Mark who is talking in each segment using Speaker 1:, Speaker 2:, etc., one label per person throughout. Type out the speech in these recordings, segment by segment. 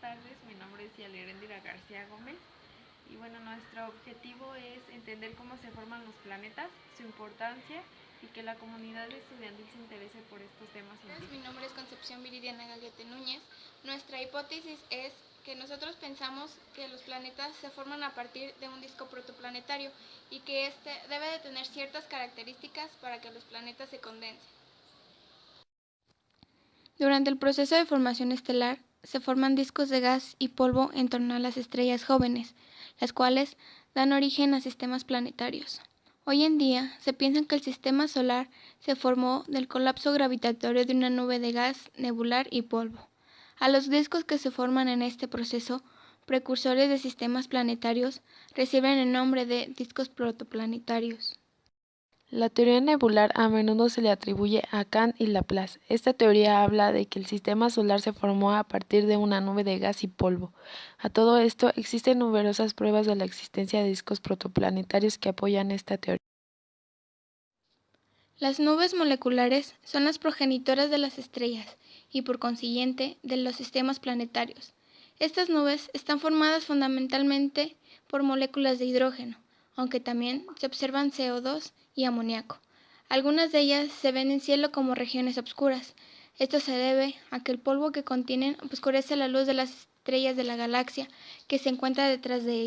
Speaker 1: tardes, mi nombre es Yalerendira García Gómez y bueno, nuestro objetivo es entender cómo se forman los planetas, su importancia y que la comunidad estudiantil se interese por estos temas científicos.
Speaker 2: Mi nombre es Concepción Viridiana Gallete Núñez. Nuestra hipótesis es que nosotros pensamos que los planetas se forman a partir de un disco protoplanetario y que este debe de tener ciertas características para que los planetas se condensen. Durante el proceso de formación estelar, se forman discos de gas y polvo en torno a las estrellas jóvenes, las cuales dan origen a sistemas planetarios. Hoy en día se piensa que el sistema solar se formó del colapso gravitatorio de una nube de gas, nebular y polvo. A los discos que se forman en este proceso, precursores de sistemas planetarios, reciben el nombre de discos protoplanetarios.
Speaker 3: La teoría nebular a menudo se le atribuye a Kant y Laplace. Esta teoría habla de que el sistema solar se formó a partir de una nube de gas y polvo. A todo esto, existen numerosas pruebas de la existencia de discos protoplanetarios que apoyan esta teoría.
Speaker 2: Las nubes moleculares son las progenitoras de las estrellas y, por consiguiente, de los sistemas planetarios. Estas nubes están formadas fundamentalmente por moléculas de hidrógeno, aunque también se observan CO2 y amoníaco. Algunas de ellas se ven en cielo como regiones oscuras. Esto se debe a que el polvo que contienen oscurece la luz de las estrellas de la galaxia que se encuentra detrás de ellas.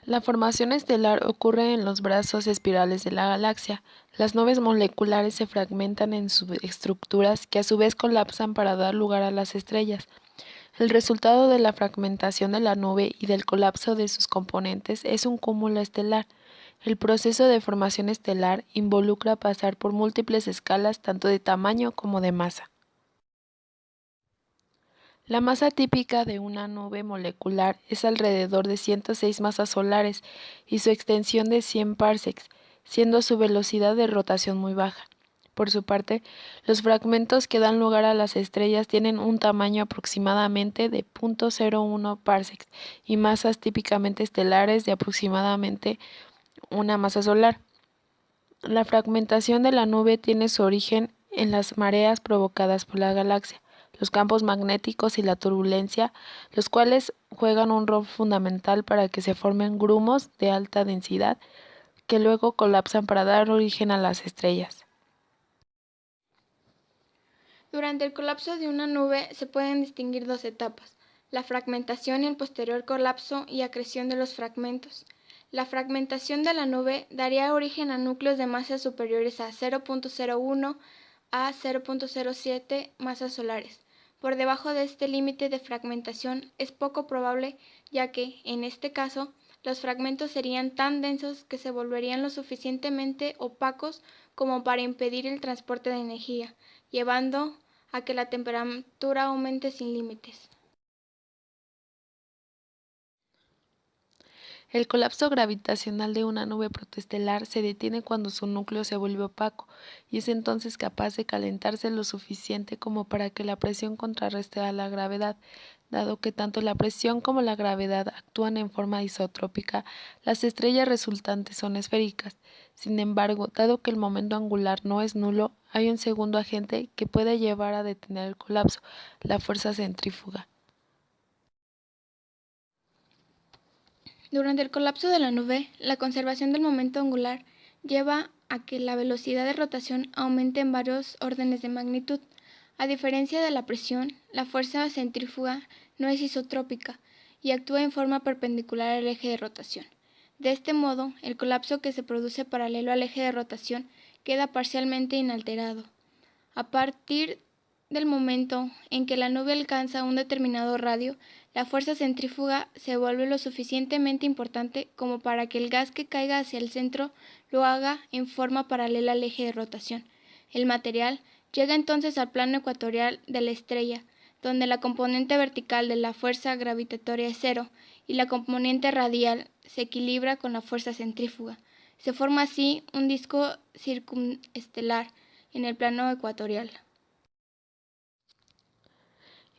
Speaker 3: La formación estelar ocurre en los brazos espirales de la galaxia. Las nubes moleculares se fragmentan en subestructuras que a su vez colapsan para dar lugar a las estrellas. El resultado de la fragmentación de la nube y del colapso de sus componentes es un cúmulo estelar. El proceso de formación estelar involucra pasar por múltiples escalas tanto de tamaño como de masa. La masa típica de una nube molecular es alrededor de 106 masas solares y su extensión de 100 parsecs, siendo su velocidad de rotación muy baja. Por su parte, los fragmentos que dan lugar a las estrellas tienen un tamaño aproximadamente de 0.01 parsecs y masas típicamente estelares de aproximadamente una masa solar. La fragmentación de la nube tiene su origen en las mareas provocadas por la galaxia, los campos magnéticos y la turbulencia, los cuales juegan un rol fundamental para que se formen grumos de alta densidad que luego colapsan para dar origen a las estrellas.
Speaker 2: Durante el colapso de una nube se pueden distinguir dos etapas: la fragmentación y el posterior colapso y acreción de los fragmentos. La fragmentación de la nube daría origen a núcleos de masas superiores a 0.01 a 0.07 masas solares. Por debajo de este límite de fragmentación es poco probable, ya que, en este caso, los fragmentos serían tan densos que se volverían lo suficientemente opacos como para impedir el transporte de energía, llevando a que la temperatura aumente sin límites.
Speaker 3: El colapso gravitacional de una nube protoestelar se detiene cuando su núcleo se vuelve opaco y es entonces capaz de calentarse lo suficiente como para que la presión contrarreste a la gravedad. Dado que tanto la presión como la gravedad actúan en forma isotrópica, las estrellas resultantes son esféricas. Sin embargo, dado que el momento angular no es nulo, hay un segundo agente que puede llevar a detener el colapso: la fuerza centrífuga.
Speaker 2: Durante el colapso de la nube, la conservación del momento angular lleva a que la velocidad de rotación aumente en varios órdenes de magnitud. A diferencia de la presión, la fuerza centrífuga no es isotrópica y actúa en forma perpendicular al eje de rotación. De este modo, el colapso que se produce paralelo al eje de rotación queda parcialmente inalterado. A partir del momento en que la nube alcanza un determinado radio, la fuerza centrífuga se vuelve lo suficientemente importante como para que el gas que caiga hacia el centro lo haga en forma paralela al eje de rotación. El material llega entonces al plano ecuatorial de la estrella, donde la componente vertical de la fuerza gravitatoria es cero y la componente radial se equilibra con la fuerza centrífuga. Se forma así un disco circunestelar en el plano ecuatorial.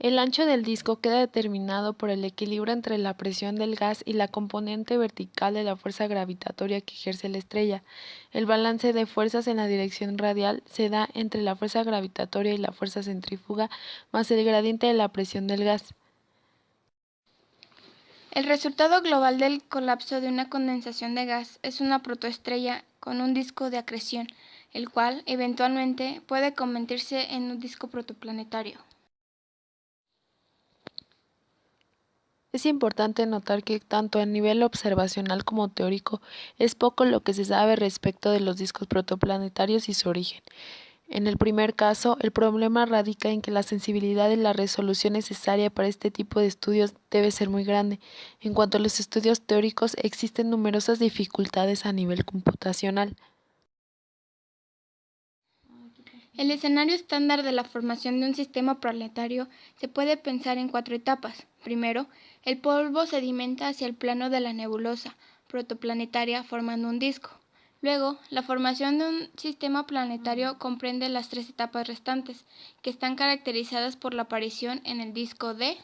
Speaker 3: El ancho del disco queda determinado por el equilibrio entre la presión del gas y la componente vertical de la fuerza gravitatoria que ejerce la estrella. El balance de fuerzas en la dirección radial se da entre la fuerza gravitatoria y la fuerza centrífuga más el gradiente de la presión del gas.
Speaker 2: El resultado global del colapso de una condensación de gas es una protoestrella con un disco de acreción, el cual eventualmente puede convertirse en un disco protoplanetario.
Speaker 3: Es importante notar que tanto a nivel observacional como teórico es poco lo que se sabe respecto de los discos protoplanetarios y su origen. En el primer caso, el problema radica en que la sensibilidad y la resolución necesaria para este tipo de estudios debe ser muy grande. En cuanto a los estudios teóricos, existen numerosas dificultades a nivel computacional.
Speaker 2: El escenario estándar de la formación de un sistema planetario se puede pensar en 4 etapas. Primero, el polvo sedimenta hacia el plano de la nebulosa protoplanetaria formando un disco. Luego, la formación de un sistema planetario comprende las 3 etapas restantes, que están caracterizadas por la aparición en el disco de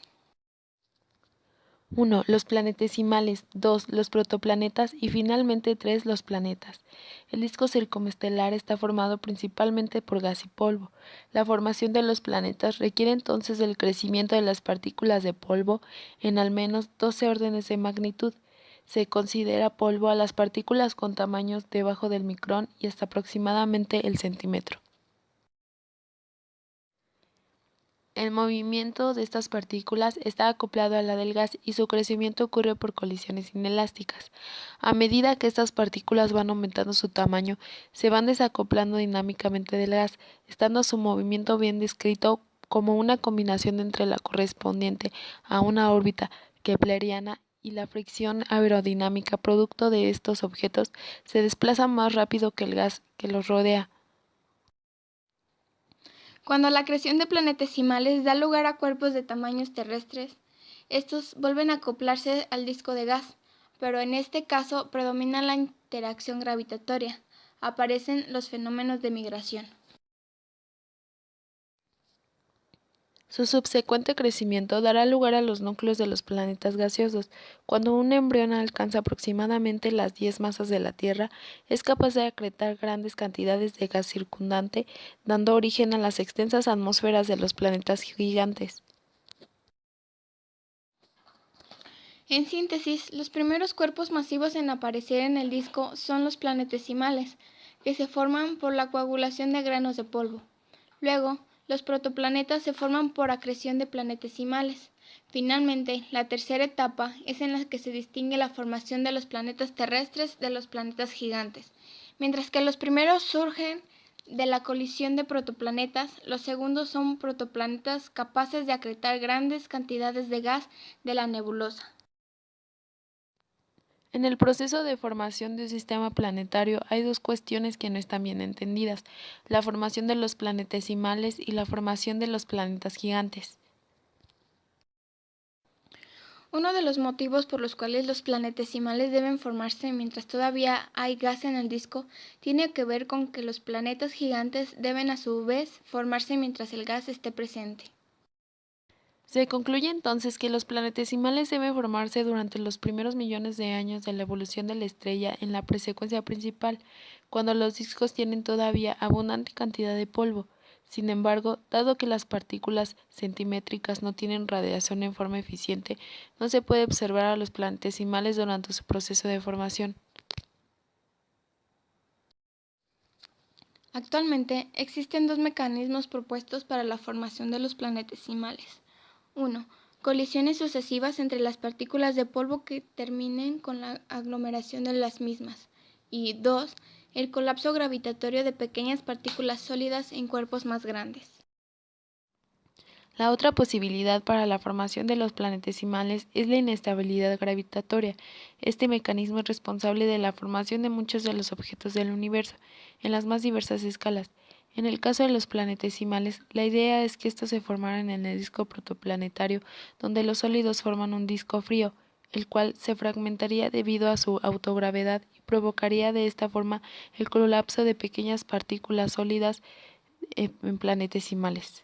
Speaker 3: 1. Los planetesimales, 2. Los protoplanetas y finalmente 3. Los planetas. El disco circunestelar está formado principalmente por gas y polvo. La formación de los planetas requiere entonces del crecimiento de las partículas de polvo en al menos 12 órdenes de magnitud. Se considera polvo a las partículas con tamaños debajo del micrón y hasta aproximadamente el centímetro. El movimiento de estas partículas está acoplado a la del gas y su crecimiento ocurre por colisiones inelásticas. A medida que estas partículas van aumentando su tamaño, se van desacoplando dinámicamente del gas, estando su movimiento bien descrito como una combinación entre la correspondiente a una órbita kepleriana y la fricción aerodinámica producto de estos objetos se desplaza más rápido que el gas que los rodea.
Speaker 2: Cuando la acreción de planetesimales da lugar a cuerpos de tamaños terrestres, estos vuelven a acoplarse al disco de gas, pero en este caso predomina la interacción gravitatoria. Aparecen los fenómenos de migración.
Speaker 3: Su subsecuente crecimiento dará lugar a los núcleos de los planetas gaseosos. Cuando un embrión alcanza aproximadamente las 10 masas de la Tierra, es capaz de acretar grandes cantidades de gas circundante, dando origen a las extensas atmósferas de los planetas gigantes.
Speaker 2: En síntesis, los primeros cuerpos masivos en aparecer en el disco son los planetesimales, que se forman por la coagulación de granos de polvo. Luego, los protoplanetas se forman por acreción de planetesimales. Finalmente, la tercera etapa es en la que se distingue la formación de los planetas terrestres de los planetas gigantes. Mientras que los primeros surgen de la colisión de protoplanetas, los segundos son protoplanetas capaces de acretar grandes cantidades de gas de la nebulosa.
Speaker 3: En el proceso de formación de un sistema planetario hay dos cuestiones que no están bien entendidas: la formación de los planetesimales y la formación de los planetas gigantes.
Speaker 2: Uno de los motivos por los cuales los planetesimales deben formarse mientras todavía hay gas en el disco tiene que ver con que los planetas gigantes deben a su vez formarse mientras el gas esté presente.
Speaker 3: Se concluye entonces que los planetesimales deben formarse durante los primeros millones de años de la evolución de la estrella en la presecuencia principal, cuando los discos tienen todavía abundante cantidad de polvo. Sin embargo, dado que las partículas centimétricas no tienen radiación en forma eficiente, no se puede observar a los planetesimales durante su proceso de formación.
Speaker 2: Actualmente existen 2 mecanismos propuestos para la formación de los planetesimales. 1. Colisiones sucesivas entre las partículas de polvo que terminen con la aglomeración de las mismas. Y 2. El colapso gravitatorio de pequeñas partículas sólidas en cuerpos más grandes.
Speaker 3: La otra posibilidad para la formación de los planetesimales es la inestabilidad gravitatoria. Este mecanismo es responsable de la formación de muchos de los objetos del universo, en las más diversas escalas. En el caso de los planetesimales, la idea es que estos se formaran en el disco protoplanetario, donde los sólidos forman un disco frío, el cual se fragmentaría debido a su autogravedad y provocaría de esta forma el colapso de pequeñas partículas sólidas en planetesimales.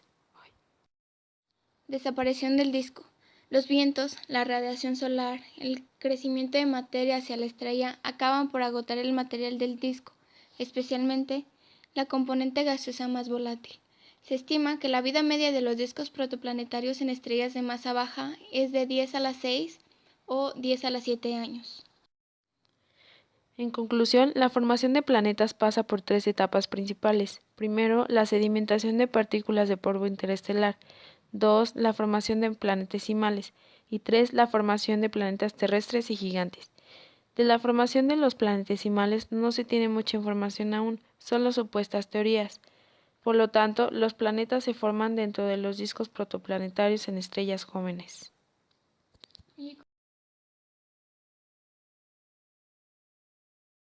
Speaker 2: Desaparición del disco. Los vientos, la radiación solar, el crecimiento de materia hacia la estrella acaban por agotar el material del disco, especialmente la componente gaseosa más volátil. Se estima que la vida media de los discos protoplanetarios en estrellas de masa baja es de 10 a la 6 o 10 a la 7 años.
Speaker 3: En conclusión, la formación de planetas pasa por 3 etapas principales. Primero, la sedimentación de partículas de polvo interestelar. 2, la formación de planetesimales. Y 3, la formación de planetas terrestres y gigantes. De la formación de los planetesimales no se tiene mucha información aún, solo supuestas teorías. Por lo tanto, los planetas se forman dentro de los discos protoplanetarios en estrellas jóvenes.